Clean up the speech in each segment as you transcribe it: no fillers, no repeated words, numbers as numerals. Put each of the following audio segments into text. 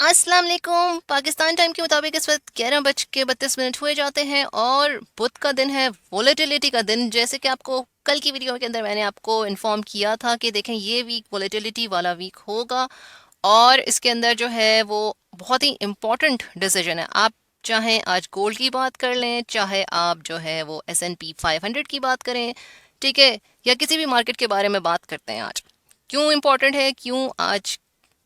अस्सलाम वालेकुम। पाकिस्तान टाइम के मुताबिक इस वक्त 11:32 हुए जाते हैं और बुध का दिन है, वोलेटिलिटी का दिन। जैसे कि आपको कल की वीडियो के अंदर मैंने आपको इन्फॉर्म किया था कि देखें ये वीक वोलेटिलिटी वाला वीक होगा और इसके अंदर जो है वो बहुत ही इम्पोर्टेंट डिसीजन है। आप चाहें आज गोल्ड की बात कर लें, चाहे आप जो है वो S&P 500 की बात करें, ठीक है, या किसी भी मार्केट के बारे में बात करते हैं आज। क्यों इम्पोर्टेंट है, क्यों आज?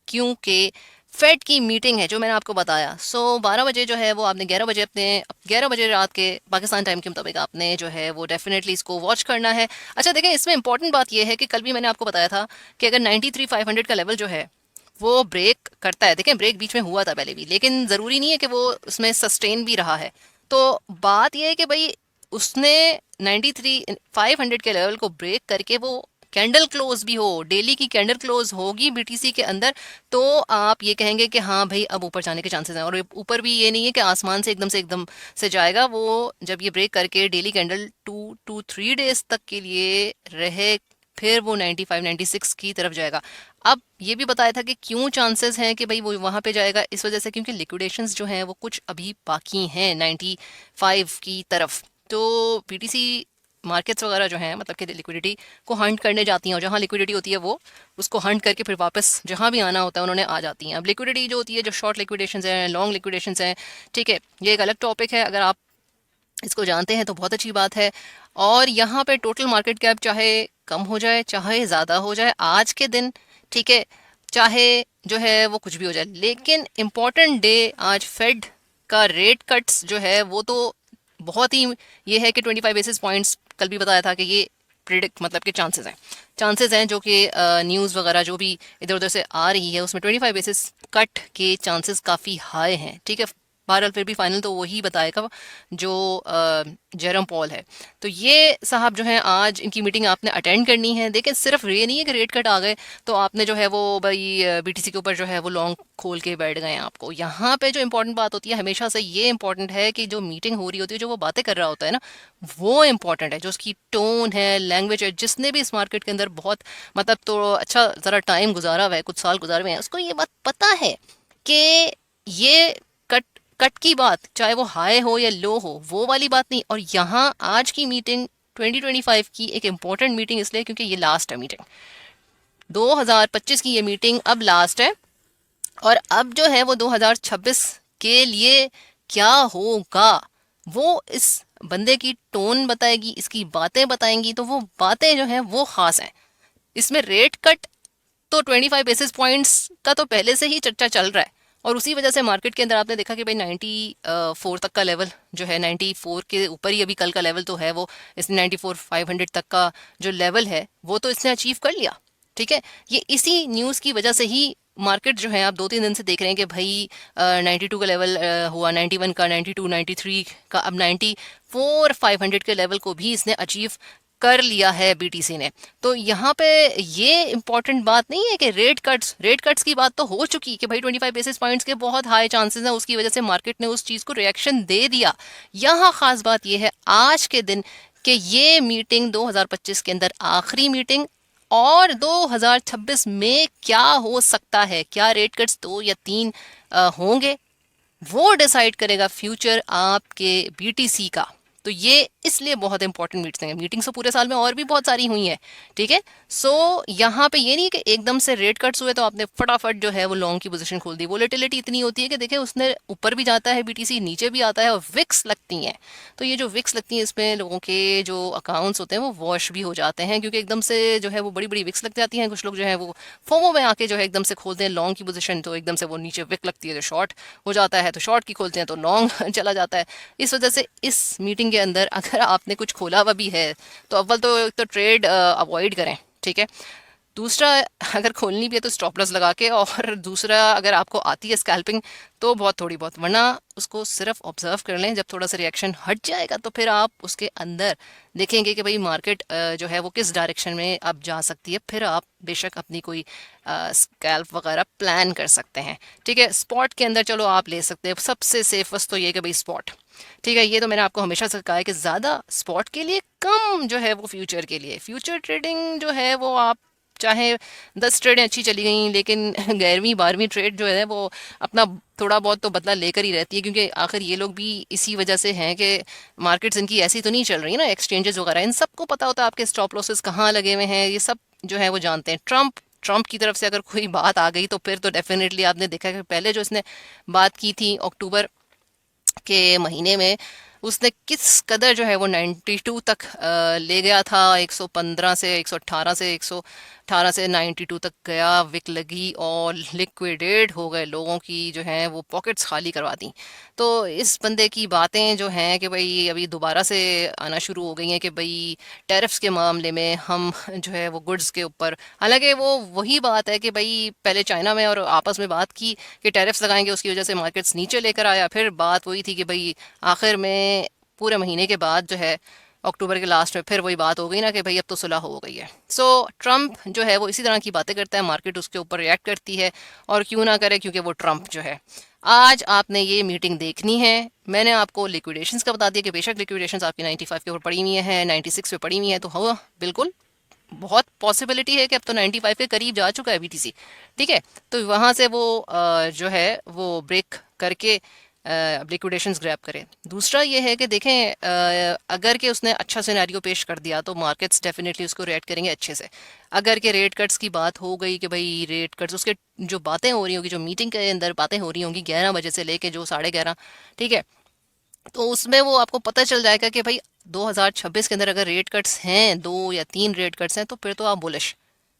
क्योंकि फेड की मीटिंग है जो मैंने आपको बताया। 12 बजे जो है वो आपने 11 बजे, अपने 11 बजे रात के पाकिस्तान टाइम के मुताबिक आपने जो है वो डेफिनेटली इसको वॉच करना है। अच्छा देखें, इसमें इंपॉर्टेंट बात यह है कि कल भी मैंने आपको बताया था कि अगर 93,500 का लेवल जो है वो ब्रेक करता है, देखें ब्रेक बीच में हुआ था पहले भी, लेकिन ज़रूरी नहीं है कि वो उसमें सस्टेन भी रहा है। तो बात यह है कि भाई उसने 93,500 के लेवल को ब्रेक करके वो कैंडल क्लोज भी हो, डेली की कैंडल क्लोज होगी बीटीसी के अंदर, तो आप ये कहेंगे कि हाँ भाई अब ऊपर जाने के चांसेस हैं। और ऊपर भी ये नहीं है कि आसमान से एकदम से जाएगा। वो जब ये ब्रेक करके डेली कैंडल 2 to 3 डेज तक के लिए रहे, फिर वो 95 96 की तरफ जाएगा। अब ये भी बताया था कि क्यों चांसेस हैं कि भाई वो वहां पे जाएगा, इस वजह से क्योंकि लिक्विडेशंस जो हैं वो कुछ अभी बाकी हैं 95 की तरफ। तो बीटीसी मार्केट्स वगैरह जो हैं मतलब कि लिक्विडिटी को हंट करने जाती हैं, और जहाँ लिक्विडिटी होती है वो उसको हंट करके फिर वापस जहाँ भी आना होता है उन्होंने आ जाती हैं। अब लिक्विडिटी जो होती है, जो शॉर्ट लिक्विडेशंस हैं, लॉन्ग लिक्विडेशंस हैं, ठीक है, ये एक अलग टॉपिक है। अगर आप इसको जानते हैं तो बहुत अच्छी बात है। और यहाँ पे टोटल मार्केट कैप चाहे कम हो जाए चाहे ज़्यादा हो जाए आज के दिन, ठीक है, चाहे जो है वो कुछ भी हो जाए, लेकिन इम्पॉर्टेंट डे आज फेड का रेट कट्स जो है वो तो बहुत ही, ये है कि 25 बेसिस पॉइंट्स, कल भी बताया था कि ये प्रिडिक्ट मतलब कि चांसेस हैं जो कि न्यूज़ वगैरह जो भी इधर उधर से आ रही है उसमें 25 बेसिस कट के चांसेस काफ़ी हाई हैं, ठीक है। बहरहाल फिर भी फाइनल तो वही बताएगा जो जेरम पॉल है। तो ये साहब जो हैं आज इनकी मीटिंग आपने अटेंड करनी है। देखिए सिर्फ ये नहीं है कि रेट कट आ गए तो आपने जो है वो भाई बीटीसी के ऊपर जो है वो लॉन्ग खोल के बैठ गए हैं। आपको यहाँ पे जो इंपॉर्टेंट बात होती है हमेशा से ये इंपॉर्टेंट है कि जो मीटिंग हो रही होती है, जो वो बातें कर रहा होता है ना, वो इम्पॉर्टेंट है। जो उसकी टोन है, लैंग्वेज है, जिसने भी इस मार्केट के अंदर बहुत मतलब तो अच्छा ज़रा टाइम गुजारा हुआ है, कुछ साल गुजारे हुए हैं, उसको ये बात पता है कि ये कट कट की बात चाहे वो हाई हो या लो हो वो वाली बात नहीं। और यहाँ आज की मीटिंग 2025 की एक इम्पोर्टेंट मीटिंग इसलिए क्योंकि ये लास्ट है मीटिंग, 2025 की ये मीटिंग अब लास्ट है। और अब जो है वो 2026 के लिए क्या होगा वो इस बंदे की टोन बताएगी, इसकी बातें बताएंगी। तो वो बातें जो हैं वो खास हैं। इसमें रेट कट तो 25 बेसिस पॉइंट्स का तो पहले से ही चर्चा चल रहा है, और उसी वजह से मार्केट के अंदर आपने देखा कि भाई 94 तक का लेवल जो है, 94 के ऊपर ही अभी कल का लेवल तो है वो, इसने 94,500 तक का जो लेवल है वो तो इसने अचीव कर लिया, ठीक है। ये इसी न्यूज़ की वजह से ही मार्केट जो है आप 2 3 दिन से देख रहे हैं कि भाई 92 का लेवल हुआ, 91 का, 92 93 का, अब 94,500 के लेवल को भी इसने अचीव कर लिया है बीटीसी ने। तो यहाँ पे ये इंपॉर्टेंट बात नहीं है कि रेट कट्स की बात तो हो चुकी कि भाई 25 बेसिस पॉइंट्स के बहुत हाई चांसेस हैं, उसकी वजह से मार्केट ने उस चीज़ को रिएक्शन दे दिया। यहाँ खास बात यह है आज के दिन कि ये मीटिंग 2025 के अंदर आखिरी मीटिंग, और 2026 में क्या हो सकता है, क्या रेट कट्स 2 या 3 होंगे, वो डिसाइड करेगा फ्यूचर आपके बीटीसी का। तो ये इसलिए बहुत इंपॉर्टेंट मीटिंग है। मीटिंग्स तो पूरे साल में और भी बहुत सारी हुई हैं, ठीक है। यहाँ पे ये नहीं कि एकदम से रेट कट्स हुए तो आपने फटाफट जो है वो लॉन्ग की पोजीशन खोल दी। वोलेटिलिटी इतनी होती है कि देखिए उसने ऊपर भी जाता है बीटीसी, नीचे भी आता है, और विक्स लगती हैं। तो ये जो विक्स लगती हैं इसमें लोगों के जो अकाउंट्स होते हैं वो वॉश भी हो जाते हैं, क्योंकि एकदम से जो है वो बड़ी बड़ी विक्स लग जाती हैं। कुछ लोग जो है वो फोमो में आके जो है एकदम से खोलते हैं लॉन्ग की पोजीशन, तो एकदम से वो नीचे विक लगती है, जो शॉर्ट हो जाता है, तो शॉर्ट की खोलते हैं तो लॉन्ग चला जाता है। इस वजह से इस मीटिंग के अंदर अगर आपने कुछ खोला हुआ भी है तो अव्वल तो ट्रेड अवॉइड करें, ठीक है। दूसरा, अगर खोलनी भी है तो स्टॉप लॉस लगा के, और दूसरा अगर आपको आती है स्कैल्पिंग तो बहुत थोड़ी बहुत, वरना उसको सिर्फ ऑब्जर्व कर लें। जब थोड़ा सा रिएक्शन हट जाएगा तो फिर आप उसके अंदर देखेंगे कि भाई मार्केट जो है वो किस डायरेक्शन में अब जा सकती है, फिर आप बेशक अपनी कोई स्कैल्प वगैरह प्लान कर सकते हैं, ठीक है। स्पॉट के अंदर चलो आप ले सकते हैं, सबसे सेफेस्ट तो ये कि भाई स्पॉट, ठीक है। ये तो मैंने आपको हमेशा से कहा है कि ज़्यादा स्पॉट के लिए, कम जो है वो फ्यूचर के लिए। फ्यूचर ट्रेडिंग जो है वो आप चाहे 10 ट्रेडें अच्छी चली गई, लेकिन 11वीं 12वीं ट्रेड जो है वो अपना थोड़ा बहुत तो बदला लेकर ही रहती है, क्योंकि आखिर ये लोग भी इसी वजह से हैं कि मार्केट्स इनकी ऐसी तो नहीं चल रही ना, एक्सचेंजेस वगैरह इन सबको पता होता है आपके स्टॉप लॉसेस कहाँ लगे हुए हैं, ये सब जो है वो जानते हैं। ट्रम्प ट्रम्प की तरफ से अगर कोई बात आ गई तो फिर तो डेफिनेटली आपने देखा कि पहले जो इसने बात की थी अक्टूबर के महीने में, उसने किस कदर जो है वो 92 तक ले गया था, 115 से 118 से 118 से 92 तक गया, विक लगी और लिक्विडेट हो गए, लोगों की जो है वो पॉकेट्स खाली करवा दी। तो इस बंदे की बातें जो हैं कि भाई अभी दोबारा से आना शुरू हो गई हैं कि भाई टैरिफ्स के मामले में हम जो है वो गुड्स के ऊपर, हालांकि वो वही बात है कि भाई पहले चाइना में और आपस में बात की कि टैरिफ्स लगाएंगे, उसकी वजह से मार्केट्स नीचे लेकर आया, फिर बात वही थी कि भाई आखिर में पूरे महीने के बाद जो है अक्टूबर के लास्ट में फिर वही बात हो गई ना कि भाई अब तो सुलह हो गई है। सो ट्रम्प जो है वो इसी तरह की बातें करता है, मार्केट उसके ऊपर रिएक्ट करती है, और क्यों ना करे क्योंकि वो ट्रम्प जो है। आज आपने ये मीटिंग देखनी है। मैंने आपको लिक्विडेशंस का बता दिया कि बेशक लिक्विडेशंस आपकी 95 के ऊपर पड़ी हुई हैं, 96 पे पड़ी हुई हैं, तो हुआ बिल्कुल बहुत पॉसिबिलिटी है कि अब तो 95 के करीब जा चुका है बीटीसी। ठीक है, तो वहाँ से वो जो है वो ब्रेक करके लिक्विडेशंस ग्रैब करें। दूसरा ये है कि देखें अगर कि उसने अच्छा सिनेरियो पेश कर दिया तो मार्केट्स डेफिनेटली उसको रेट करेंगे अच्छे से। अगर के रेट कट्स की बात हो गई कि भाई रेट कट्स, उसके जो बातें हो रही होंगी, जो मीटिंग के अंदर बातें हो रही होंगी 11 बजे से लेके जो 11:30, ठीक है, तो उसमें वो आपको पता चल जाएगा कि भाई 2026 के अंदर अगर रेट कट्स हैं, 2 या 3 रेट कट्स हैं, तो फिर तो आप बुलिश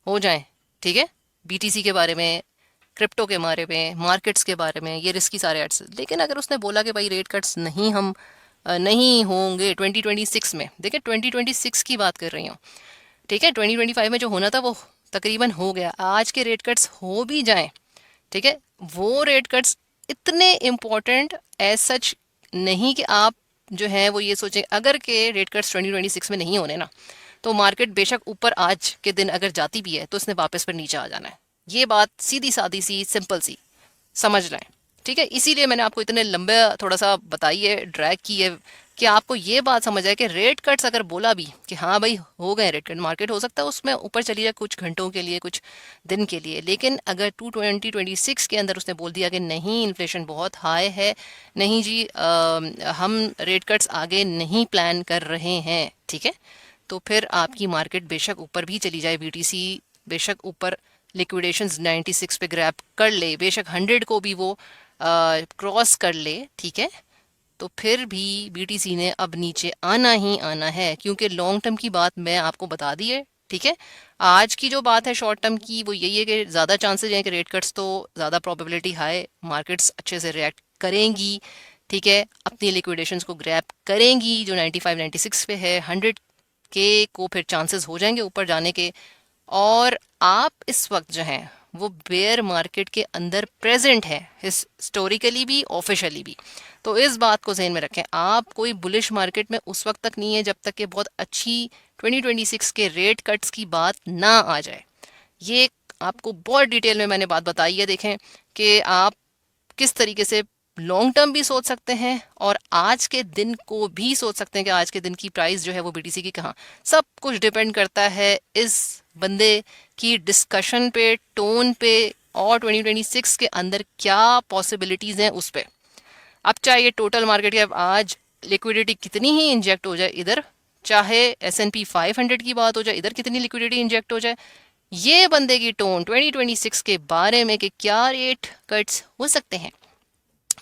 हो जाएं। ठीक है, बीटीसी के बारे में, क्रिप्टो के बारे में, मार्केट्स के बारे में, ये रिस्की सारे एड्स। लेकिन अगर उसने बोला कि भाई रेट कट्स नहीं हम नहीं होंगे 2026 में, देखिए 2026 की बात कर रही हूँ, ठीक है, 2025 में जो होना था वो तकरीबन हो गया। आज के रेट कट्स हो भी जाएं, ठीक है, वो रेट कट्स इतने इम्पोर्टेंट एज सच नहीं कि आप जो है वो ये सोचें। अगर के रेट कट्स 2026 में नहीं होने ना, तो मार्केट बेशक ऊपर आज के दिन अगर जाती भी है तो इसने वापस पर नीचे आ जाना है। ये बात सीधी सादी सी सिंपल सी समझ लें। ठीक है, इसीलिए मैंने आपको इतने लंबे थोड़ा सा बताई है, ड्रैग की है, कि आपको ये बात समझ आए कि रेट कट्स अगर बोला भी कि हाँ भाई हो गए रेट कट, मार्केट हो सकता है उसमें ऊपर चली जाए कुछ घंटों के लिए, कुछ दिन के लिए, लेकिन अगर 2026 के अंदर उसने बोल दिया कि नहीं इन्फ्लेशन बहुत हाई है, नहीं जी हम रेट कट्स आगे नहीं प्लान कर रहे हैं, ठीक है, तो फिर आपकी मार्केट बेशक ऊपर भी चली जाए, बीटीसी बेशक ऊपर लिक्विडेशंस 96 पे ग्रैब कर ले, बेशक 100 को भी वो क्रॉस कर ले, ठीक है, तो फिर भी बीटीसी ने अब नीचे आना ही आना है, क्योंकि लॉन्ग टर्म की बात मैं आपको बता दी है। ठीक है, आज की जो बात है शॉर्ट टर्म की वो यही है कि ज़्यादा चांसेस हैं कि रेट कट्स, तो ज़्यादा प्रोबेबिलिटी हाई, मार्केट्स अच्छे से रिएक्ट करेंगी, ठीक है, अपनी लिक्विडेशंस को ग्रैब करेंगी जो 95 96 पे है, 100 के को फिर चांसेस हो जाएंगे ऊपर जाने के। और आप इस वक्त जो हैं वो बेयर मार्केट के अंदर प्रेजेंट है, हिस्टोरिकली भी ऑफिशियली भी, तो इस बात को जहन में रखें। आप कोई बुलिश मार्केट में उस वक्त तक नहीं है जब तक कि बहुत अच्छी 2026 के रेट कट्स की बात ना आ जाए। ये आपको बहुत डिटेल में मैंने बात बताई है, देखें कि आप किस तरीके से लॉन्ग टर्म भी सोच सकते हैं और आज के दिन को भी सोच सकते हैं कि आज के दिन की प्राइस जो है वो बीटीसी की कहाँ। सब कुछ डिपेंड करता है इस बंदे की डिस्कशन पे, टोन पे, और 2026 के अंदर क्या पॉसिबिलिटीज हैं उस पे। अब चाहे टोटल मार्केट की आज लिक्विडिटी कितनी ही इंजेक्ट हो जाए इधर, चाहे S&P 500 की बात हो जाए इधर कितनी लिक्विडिटी इंजेक्ट हो जाए, ये बंदे की टोन 2026 के बारे में कि क्या रेट कट्स हो सकते हैं,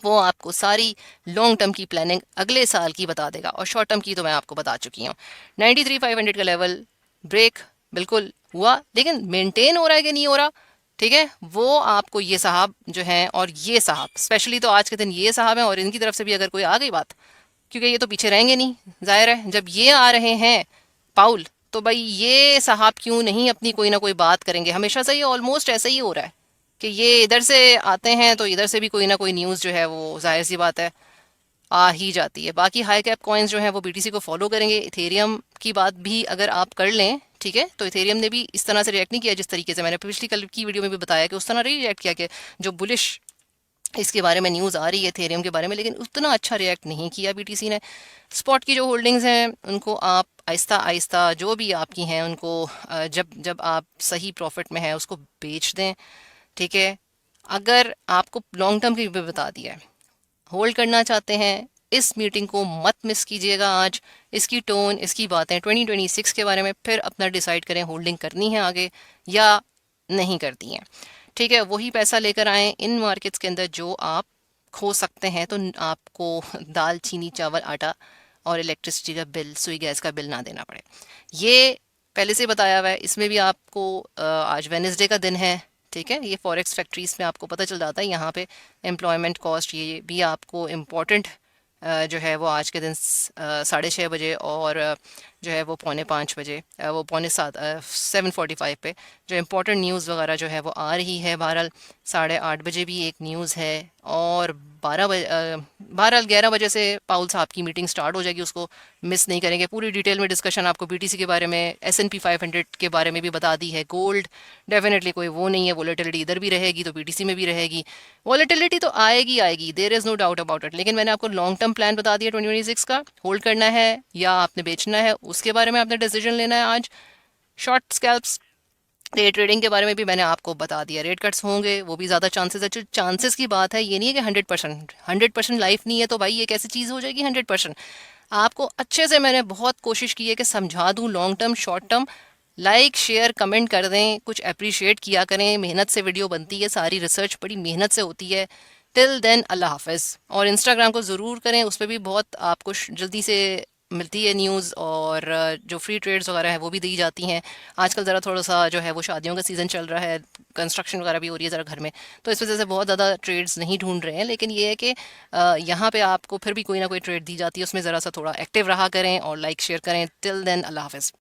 वो आपको सारी लॉन्ग टर्म की प्लानिंग अगले साल की बता देगा। और शॉर्ट टर्म की तो मैं आपको बता चुकी हूँ। 93,500 का लेवल ब्रेक बिल्कुल हुआ, लेकिन मेंटेन हो रहा है कि नहीं हो रहा, ठीक है, वो आपको ये साहब जो हैं, और ये साहब स्पेशली तो आज के दिन ये साहब हैं, और इनकी तरफ से भी अगर कोई आ गई बात, क्योंकि ये तो पीछे रहेंगे नहीं, जाहिर है जब ये आ रहे हैं पाउल, तो भाई ये साहब क्यों नहीं अपनी कोई ना कोई बात करेंगे। हमेशा से ये ऑलमोस्ट ऐसा ही हो रहा है कि ये इधर से आते हैं तो इधर से भी कोई ना कोई न्यूज़ जो है वो जाहिर सी बात है आ ही जाती है। बाकी हाई कैप कॉइन्स जो हैं वो बीटीसी को फॉलो करेंगे। इथेरियम की बात भी अगर आप कर लें, ठीक है, तो इथेरियम ने भी इस तरह से रिएक्ट नहीं किया जिस तरीके से मैंने पिछली कल की वीडियो में भी बताया कि उस तरह रिएक्ट किया कि जो बुलिश इसके बारे में न्यूज़ आ रही है इथेरियम के बारे में, लेकिन उतना अच्छा रिएक्ट नहीं किया बीटीसी ने। स्पॉट की जो होल्डिंग्स हैं उनको आप आहिस्ता आहिस्ता जो भी आपकी हैं उनको जब जब आप सही प्रॉफिट में है उसको बेच दें। ठीक है, अगर आपको लॉन्ग टर्म की भी बता दिया है, होल्ड करना चाहते हैं, इस मीटिंग को मत मिस कीजिएगा आज। इसकी टोन, इसकी बातें 2026 के बारे में फिर अपना डिसाइड करें, होल्डिंग करनी है आगे या नहीं करती हैं। ठीक है, वही पैसा लेकर आए इन मार्केट्स के अंदर जो आप खो सकते हैं, तो आपको दाल चीनी चावल आटा और इलेक्ट्रिसिटी का बिल, सुई गैस का बिल ना देना पड़े। ये पहले से बताया हुआ है। इसमें भी आपको आज वेनेसडे का दिन है। ठीक है, ये फॉरेक्स फैक्ट्रीज में आपको पता चल जाता है, यहाँ पे एम्प्लॉयमेंट कॉस्ट ये भी आपको इम्पोर्टेंट जो है वो आज के दिन 6:30 बजे और जो है वो 4:45 बजे, वो 7:45 पे जो इम्पोर्टेंट न्यूज़ वगैरह जो है वो आ रही है। बहरहाल 8:30 बजे भी एक न्यूज़ है और 12 बजे, बहरहाल 11 बजे से पाउल साहब की मीटिंग स्टार्ट हो जाएगी, उसको मिस नहीं करेंगे। पूरी डिटेल में डिस्कशन आपको बीटीसी के बारे में, S&P 500 के बारे में भी बता दी है। गोल्ड डेफिनेटली कोई वो नहीं है, वोलेटिलिटी इधर भी रहेगी तो बीटीसी में भी रहेगी। वॉलेटिलिटी तो आएगी आएगी, there is no doubt about it, लेकिन मैंने आपको लॉन्ग टर्म प्लान बता दिया 2026 का। होल्ड करना है या आपने बेचना है, उसके बारे में आपने डिसीजन लेना है आज। शॉर्ट स्कैल्प्स, डे ट्रेडिंग के बारे में भी मैंने आपको बता दिया। रेट कट्स होंगे, वो भी ज़्यादा चांसेस है। जो चांसेस की बात है, ये नहीं है कि 100% लाइफ नहीं है तो भाई ये कैसी चीज़ हो जाएगी 100%। आपको अच्छे से मैंने बहुत कोशिश की है कि समझा दूँ long term short term. Like share comment कर दें, कुछ अप्रिशिएट किया करें। मेहनत से वीडियो बनती है, सारी रिसर्च बड़ी मेहनत से होती है। टिल देन अल्लाह हाफिज़। और इंस्टाग्राम को ज़रूर करें, उस पर भी बहुत आपको जल्दी से मिलती है न्यूज़ और जो फ्री ट्रेड्स वगैरह है वो भी दी जाती हैं। आजकल ज़रा थोड़ा सा जो है वो शादियों का सीज़न चल रहा है, कंस्ट्रक्शन वगैरह भी हो रही है ज़रा घर में, तो इस वजह से बहुत ज़्यादा ट्रेड्स नहीं ढूंढ रहे हैं। लेकिन ये है कि यहाँ पे आपको फिर भी कोई ना कोई ट्रेड दी जाती है, उसमें ज़रा सा थोड़ा एक्टिव रहा करें और लाइक शेयर करें। टिल देन अल्लाह हाफिज़।